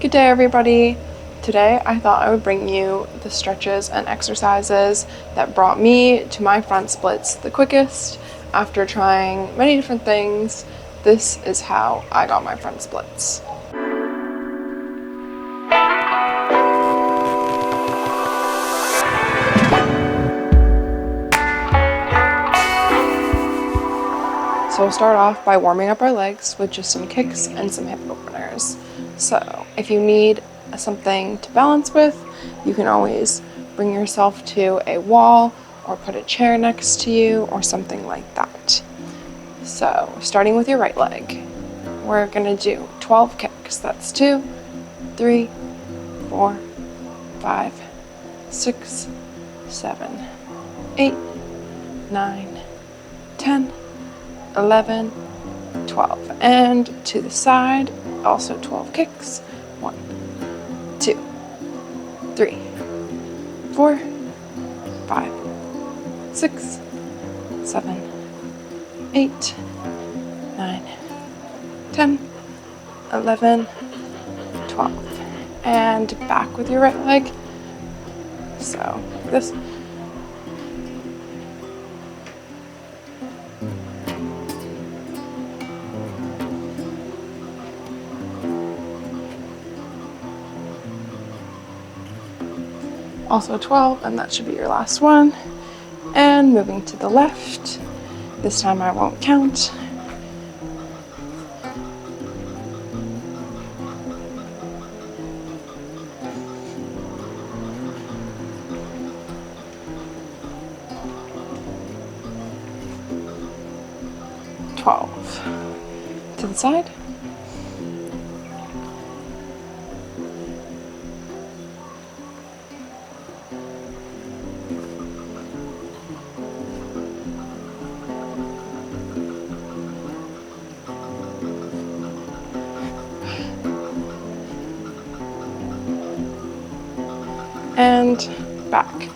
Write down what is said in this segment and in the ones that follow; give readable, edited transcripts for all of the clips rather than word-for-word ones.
Good day, everybody. Today I thought I would bring you the stretches and exercises that brought me to my front splits the quickest. After trying many different things, this is how I got my front splits. So we'll start off by warming up our legs with just some kicks and some hip openers. So if you need something to balance with, you can always bring yourself to a wall or put a chair next to you or something like that. So starting with your right leg, we're gonna do 12 kicks. That's 2, 3, 4, 5, 6, 7, 8, 9, 10, 11, 12, and to the side, also 12 kicks. 1, 2, 3, 4, 5, 6, 7, 8, 9, 10, 11, 12, and back with your right leg. So like this. Also 12, and that should be your last one. And moving to the left. This time I won't count. To the side. And back.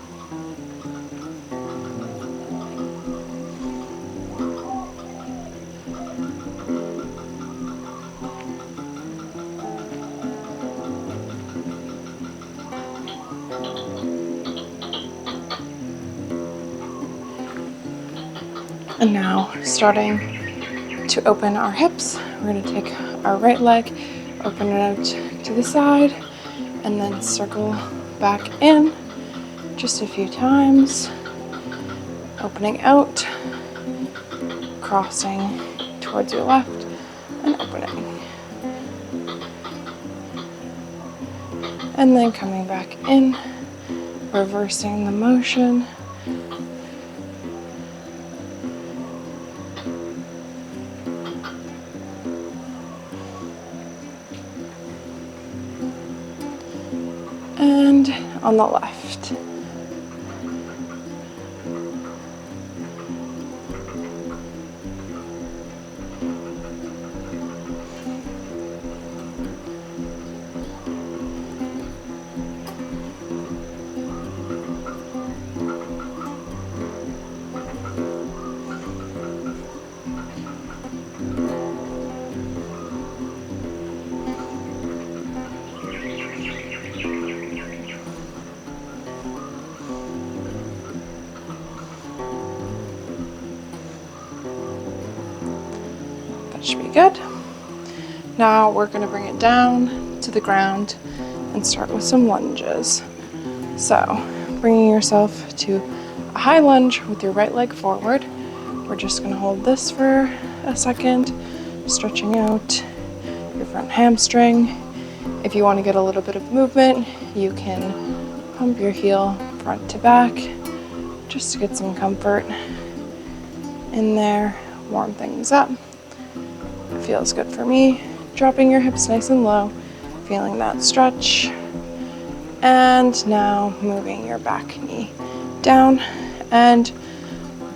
And now, starting to open our hips, we're going to take our right leg, open it out to the side, and then circle back in just a few times, opening out, crossing towards your left, and opening. And then coming back in, reversing the motion. And on the left. Should be good. Now we're going to bring it down to the ground and start with some lunges. So bringing yourself to a high lunge with your right leg forward. We're just going to hold this for a second, stretching out your front hamstring. If you want to get a little bit of movement, you can pump your heel front to back just to get some comfort in there, warm things up. It feels good for me. Dropping your hips nice and low, feeling that stretch. And now moving your back knee down and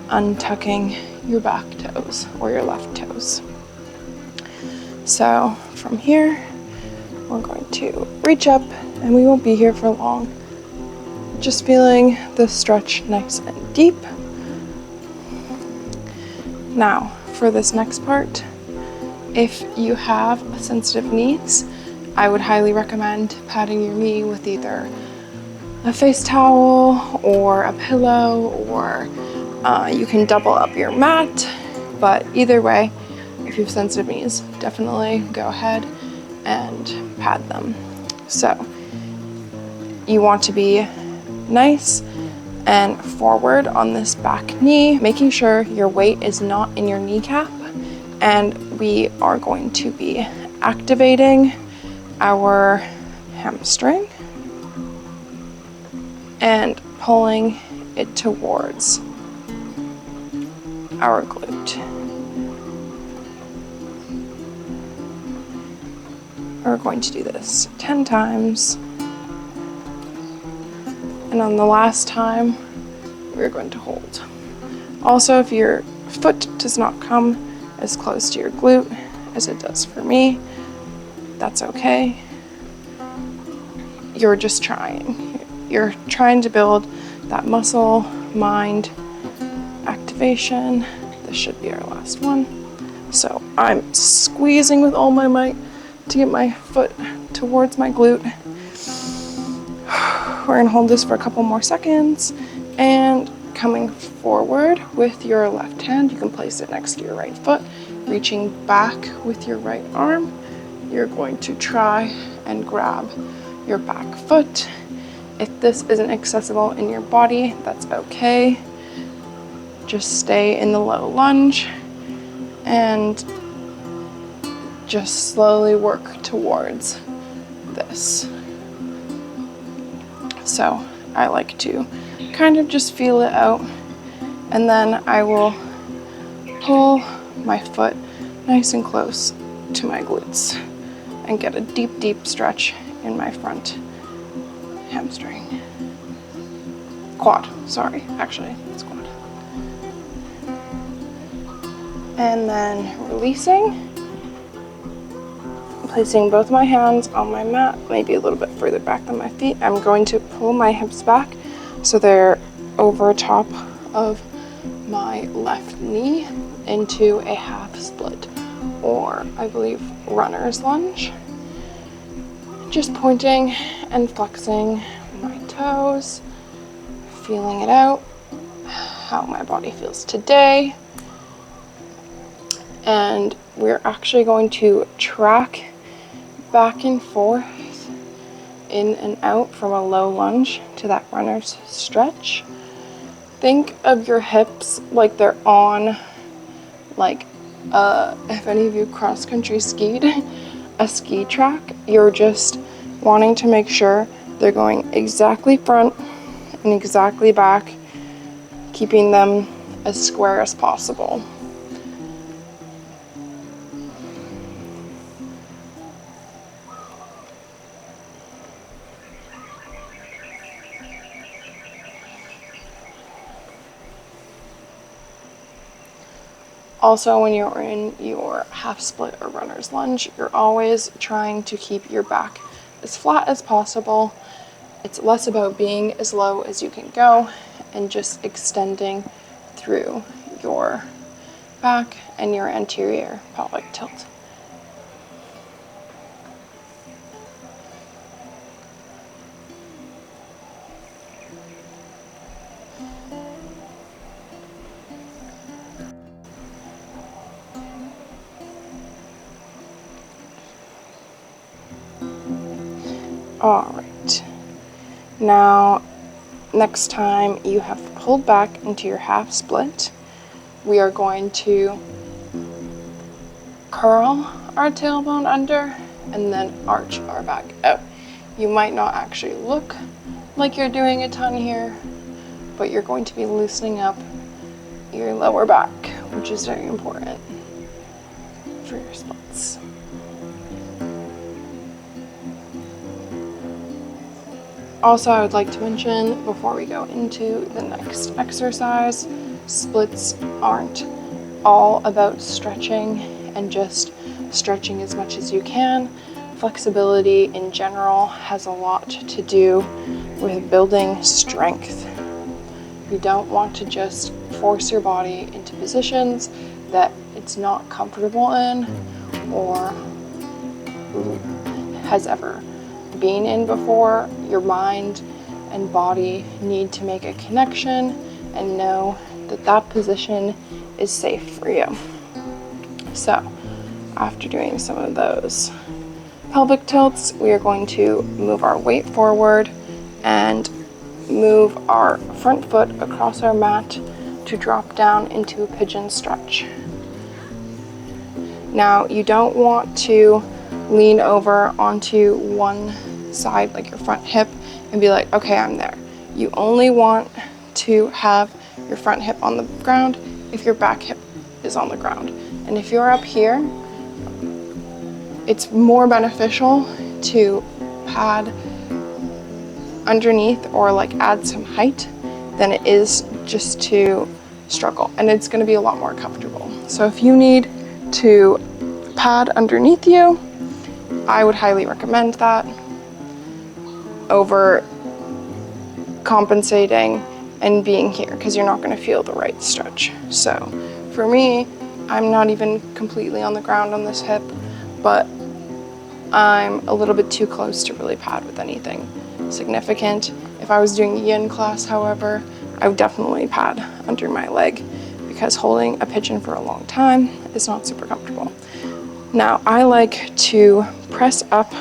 untucking your back toes or your left toes. So from here, we're going to reach up, and we won't be here for long. Just feeling the stretch nice and deep. Now, for this next part, if you have sensitive knees, I would highly recommend padding your knee with either a face towel or a pillow, or you can double up your mat. But either way, if you have sensitive knees, definitely go ahead and pad them. So you want to be nice and forward on this back knee, making sure your weight is not in your kneecap. And we are going to be activating our hamstring and pulling it towards our glute. We're going to do this 10 times. And on the last time, we're going to hold. Also, if your foot does not come as close to your glute as it does for me, that's okay. You're just trying. You're trying to build that muscle mind activation. This should be our last one. So I'm squeezing with all my might to get my foot towards my glute. We're gonna hold this for a couple more seconds, and coming forward with your left hand, you can place it next to your right foot, reaching back with your right arm. You're going to try and grab your back foot. If this isn't accessible in your body, that's okay. Just stay in the low lunge and just slowly work towards this. So I like to kind of just feel it out, and then I will pull my foot nice and close to my glutes and get a deep, deep stretch in my front hamstring. Quad, sorry, actually, it's quad. And then releasing, placing both my hands on my mat, maybe a little bit further back than my feet. I'm going to pull my hips back so they're over top of my left knee into a half split, or I believe runner's lunge. Just pointing and flexing my toes, feeling it out, how my body feels today. And we're actually going to track back and forth, in and out from a low lunge to that runner's stretch. Think of your hips like they're on, like, if any of you cross-country skied, a ski track. You're just wanting to make sure they're going exactly front and exactly back, keeping them as square as possible. Also, when you're in your half split or runner's lunge, you're always trying to keep your back as flat as possible. It's less about being as low as you can go and just extending through your back and your anterior pelvic tilt. All right, now next time you have pulled back into your half split, we are going to curl our tailbone under and then arch our back out. You might not actually look like you're doing a ton here, but you're going to be loosening up your lower back, which is very important for your splits. Also, I would like to mention before we go into the next exercise, splits aren't all about stretching and just stretching as much as you can. Flexibility in general has a lot to do with building strength. You don't want to just force your body into positions that it's not comfortable in, or has ever been in before. Your mind and body need to make a connection and know that that position is safe for you. So after doing some of those pelvic tilts, we are going to move our weight forward and move our front foot across our mat to drop down into a pigeon stretch. Now, you don't want to lean over onto one side, like your front hip, and be like, okay, I'm there. You only want to have your front hip on the ground if your back hip is on the ground. And if you're up here, it's more beneficial to pad underneath or like add some height than it is just to struggle, and it's going to be a lot more comfortable. So if you need to pad underneath you, I would highly recommend that over compensating and being here, because you're not going to feel the right stretch. So for me, I'm not even completely on the ground on this hip, but I'm a little bit too close to really pad with anything significant. If I was doing a yin class, however, I would definitely pad under my leg, because holding a pigeon for a long time is not super comfortable. Now, I like to press up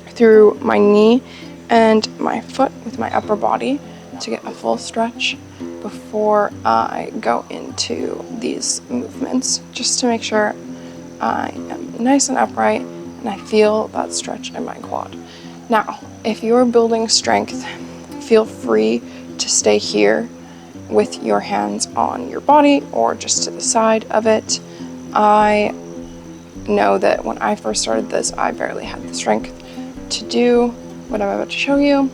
through my knee and my foot with my upper body to get a full stretch before I go into these movements, just to make sure I am nice and upright and I feel that stretch in my quad. Now, if you're building strength, feel free to stay here with your hands on your body or just to the side of it. I know that when I first started this, I barely had the strength to do what I'm about to show you.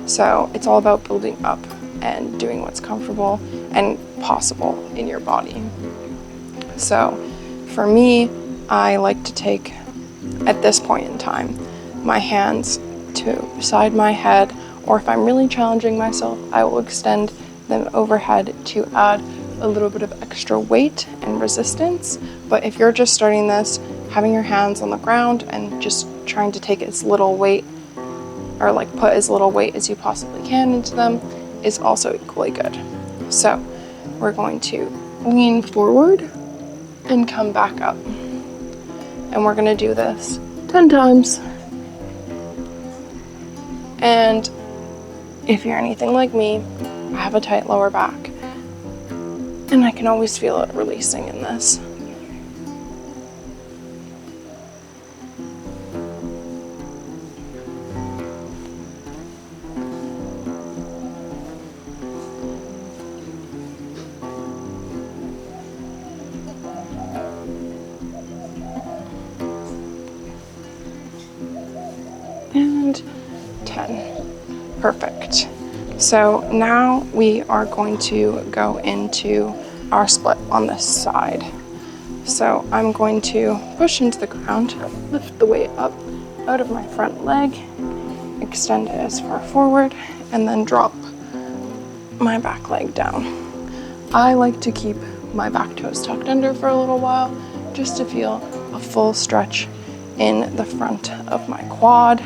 So it's all about building up and doing what's comfortable and possible in your body. So for me, I like to take, at this point in time, my hands to beside my head, or if I'm really challenging myself, I will extend them overhead to add a little bit of extra weight and resistance. But if you're just starting this, having your hands on the ground and just trying to take as little weight, or like put as little weight as you possibly can into them, is also equally good. So we're going to lean forward and come back up. And we're gonna do this 10 times. And if you're anything like me, I have a tight lower back, and I can always feel it releasing in this. And 10. Perfect. So now we are going to go into our split on this side. So I'm going to push into the ground, lift the weight up out of my front leg, extend it as far forward, and then drop my back leg down. I like to keep my back toes tucked under for a little while, just to feel a full stretch in the front of my quad.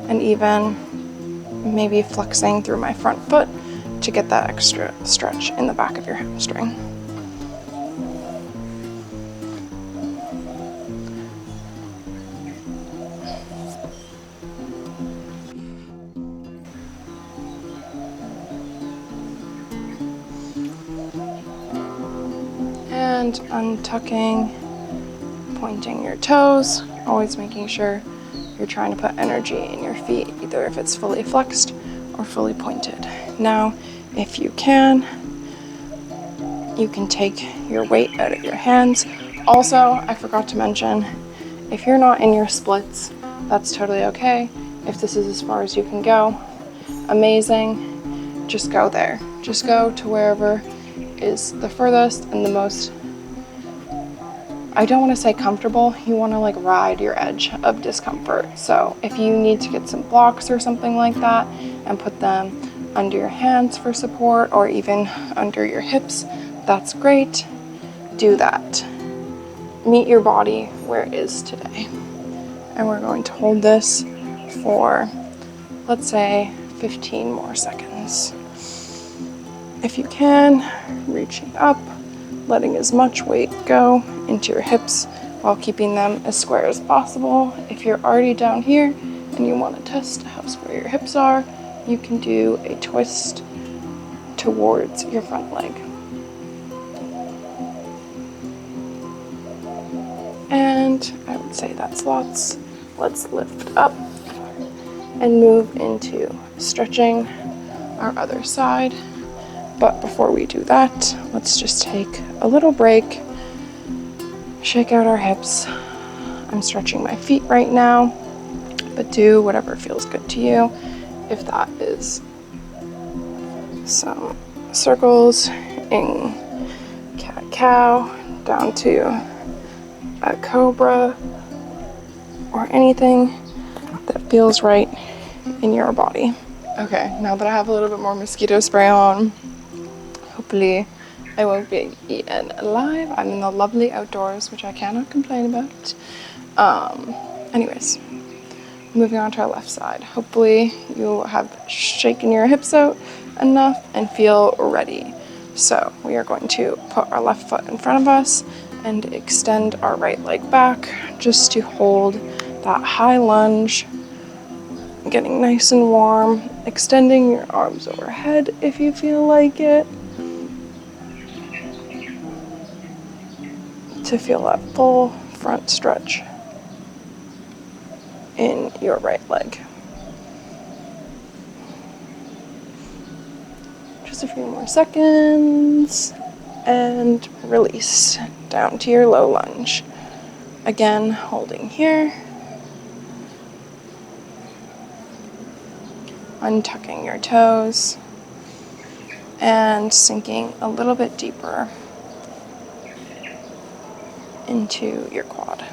And even maybe flexing through my front foot to get that extra stretch in the back of your hamstring. And untucking, pointing your toes, always making sure you're trying to put energy in your feet, either if it's fully flexed or fully pointed. Now, if you can take your weight out of your hands. Also, I forgot to mention, if you're not in your splits, that's totally okay. If this is as far as you can go, amazing. Just go there. Just go to wherever is the furthest and the most, I don't want to say comfortable, you want to like ride your edge of discomfort. So if you need to get some blocks or something like that and put them under your hands for support, or even under your hips, that's great. Do that. meet your body where it is today. And we're going to hold this for, let's say, 15 more seconds. If you can, reaching up, letting as much weight go into your hips while keeping them as square as possible. If you're already down here and you want to test how square your hips are, you can do a twist towards your front leg. And I would say that's lots. Let's lift up and move into stretching our other side. But before we do that, let's just take a little break, shake out our hips. I'm stretching my feet right now, but do whatever feels good to you. If that is some circles in cat-cow down to a cobra, or anything that feels right in your body. Okay, now that I have a little bit more mosquito spray on, hopefully I won't be eaten alive. I'm in the lovely outdoors, which I cannot complain about. Anyways, moving on to our left side. Hopefully you have shaken your hips out enough and feel ready. So we are going to put our left foot in front of us and extend our right leg back just to hold that high lunge, getting nice and warm, extending your arms overhead if you feel like it, to feel that full front stretch in your right leg. Just a few more seconds, and release down to your low lunge. Again, holding here, untucking your toes, and sinking a little bit deeper into your quad.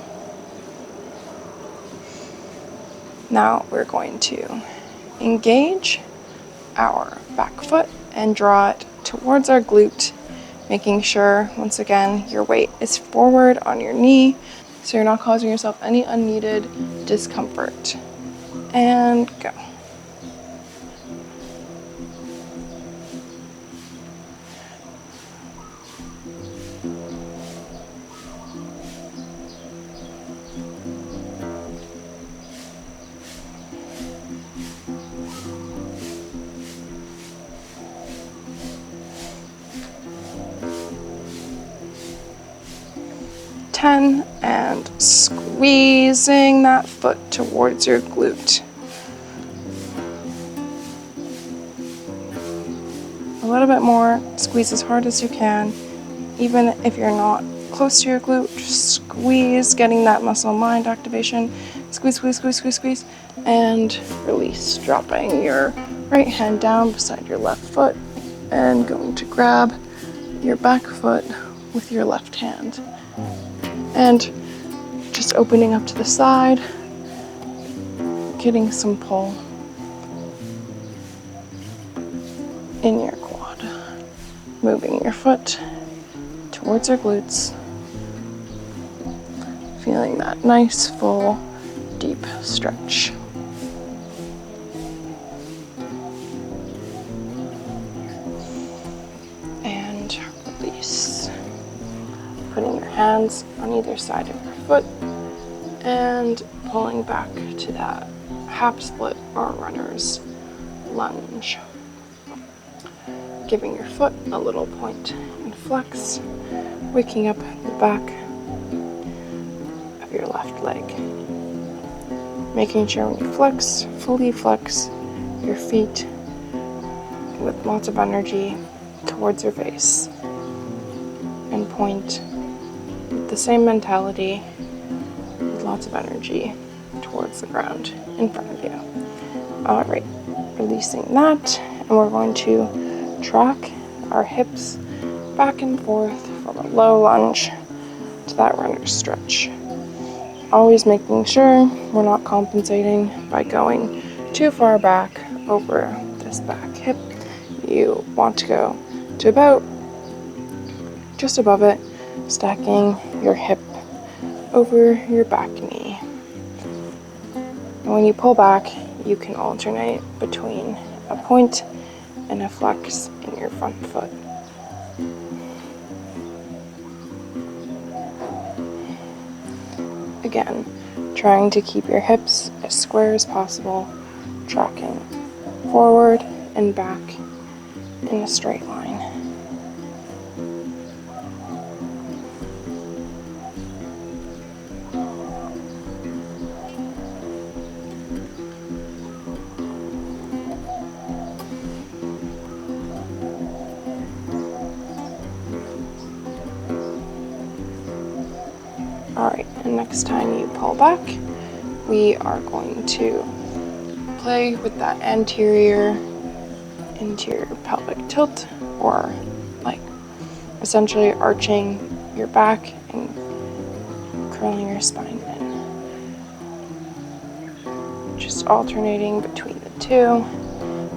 Now we're going to engage our back foot and draw it towards our glute, making sure, once again, your weight is forward on your knee so you're not causing yourself any unneeded discomfort. And go. And squeezing that foot towards your glute. A little bit more, squeeze as hard as you can. Even if you're not close to your glute, just squeeze, getting that muscle mind activation. Squeeze, squeeze, squeeze, squeeze, squeeze, and release, dropping your right hand down beside your left foot and going to grab your back foot with your left hand. And just opening up to the side, getting some pull in your quad. Moving your foot towards your glutes. Feeling that nice, full, deep stretch. And release. Putting your hands on either side of your foot and pulling back to that half split or runner's lunge. Giving your foot a little point and flex, waking up the back of your left leg. Making sure when you flex, fully flex your feet with lots of energy towards your face. And point with the same mentality, with lots of energy towards the ground in front of you. All right, releasing that, and we're going to track our hips back and forth from a low lunge to that runner's stretch. Always making sure we're not compensating by going too far back over this back hip. You want to go to about just above it, stacking your hip over your back knee. And when you pull back, you can alternate between a point and a flex in your front foot. Again, trying to keep your hips as square as possible, tracking forward and back in a straight line. Alright, and next time you pull back, we are going to play with that anterior pelvic tilt, or like essentially arching your back and curling your spine in. Just alternating between the two.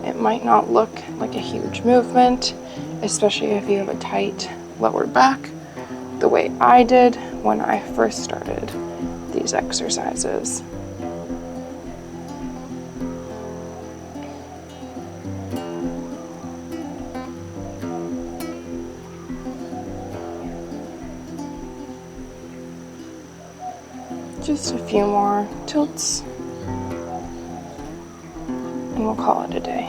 It might not look like a huge movement, especially if you have a tight lower back, the way I did when I first started these exercises. Just a few more tilts, and we'll call it a day.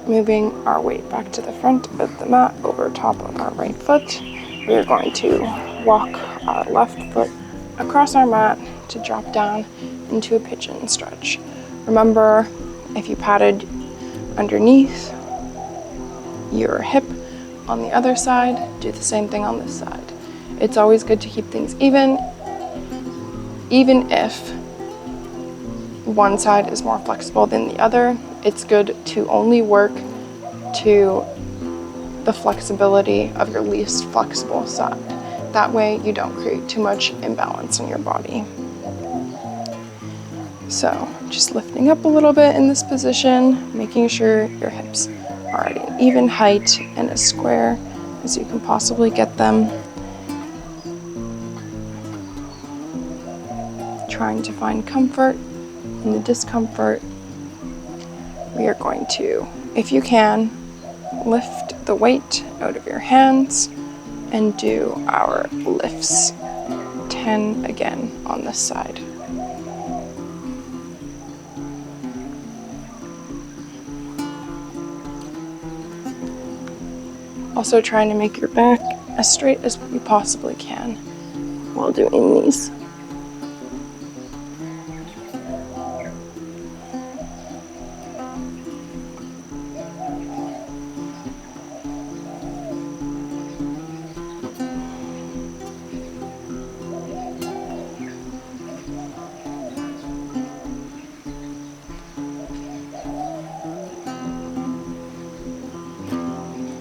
Moving our weight back to the front of the mat over top of our right foot, we are going to walk our left foot across our mat to drop down into a pigeon stretch. Remember, if you patted underneath your hip on the other side, do the same thing on this side. It's always good to keep things even if one side is more flexible than the other. It's good to only work to the flexibility of your least flexible side. That way you don't create too much imbalance in your body. So just lifting up a little bit in this position, making sure your hips are at an even height and as square as you can possibly get them. Trying to find comfort in the discomfort. We are going to, if you can, lift the weight out of your hands and do our lifts 10 again on this side. Also trying to make your back as straight as you possibly can while doing these.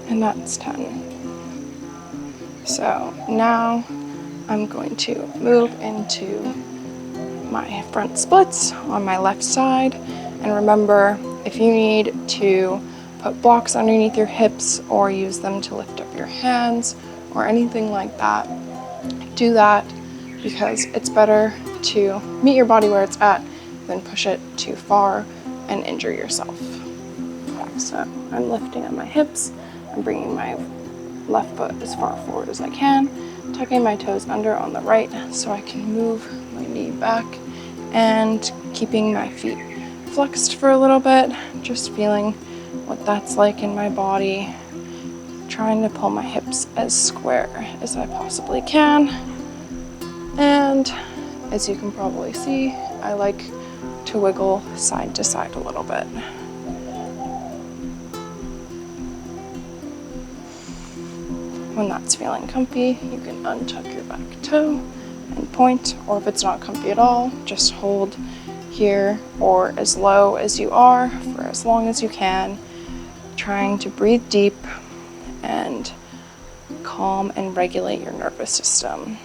And that's 10. So now I'm going to move into my front splits on my left side. And remember, if you need to put blocks underneath your hips or use them to lift up your hands or anything like that, do that, because it's better to meet your body where it's at than push it too far and injure yourself. So I'm lifting on my hips. I'm bringing my left foot as far forward as I can, tucking my toes under on the right so I can move my knee back and keeping my feet flexed for a little bit, just feeling what that's like in my body, trying to pull my hips as square as I possibly can. And as you can probably see, I like to wiggle side to side a little bit. When that's feeling comfy, you can untuck your back toe and point, or if it's not comfy at all, just hold here or as low as you are for as long as you can, trying to breathe deep and calm and regulate your nervous system.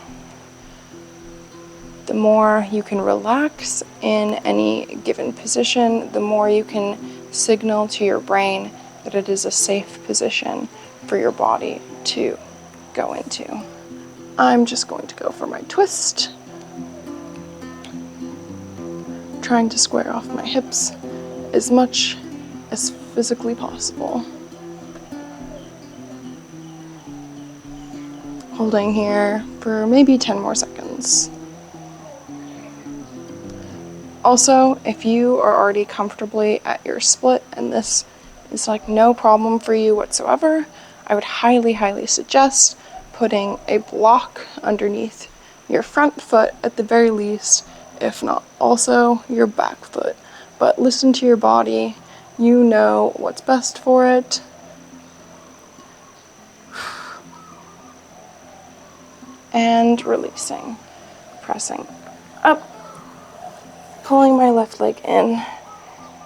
The more you can relax in any given position, the more you can signal to your brain that it is a safe position for your body to go into. I'm just going to go for my twist trying to square off my hips as much as physically possible. Holding here for maybe 10 more seconds. Also, if you are already comfortably at your split and this is like no problem for you whatsoever, I would highly, highly suggest putting a block underneath your front foot at the very least, if not also your back foot. But listen to your body, you know what's best for it. And releasing, pressing up, pulling my left leg in,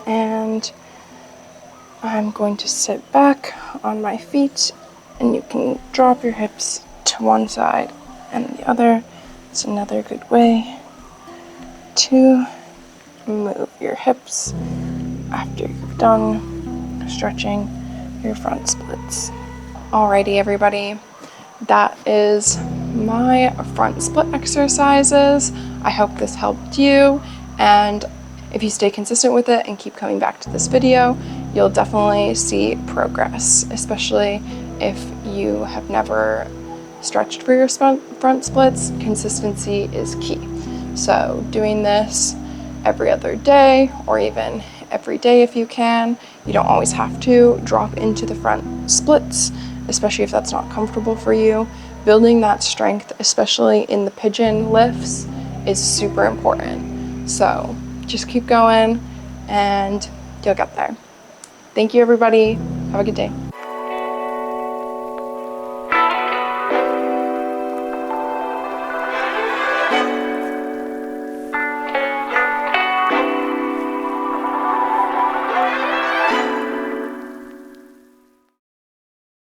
and I'm going to sit back on my feet, and you can drop your hips to one side and the other. It's another good way to move your hips after you've done stretching your front splits. Alrighty, everybody, that is my front split exercises. I hope this helped you, and if you stay consistent with it and keep coming back to this video, you'll definitely see progress, especially if you have never stretched for your front splits. Consistency is key. So doing this every other day, or even every day if you can. You don't always have to drop into the front splits, especially if that's not comfortable for you. Building that strength, especially in the pigeon lifts, is super important. So just keep going and you'll get there. Thank you, everybody. Have a good day.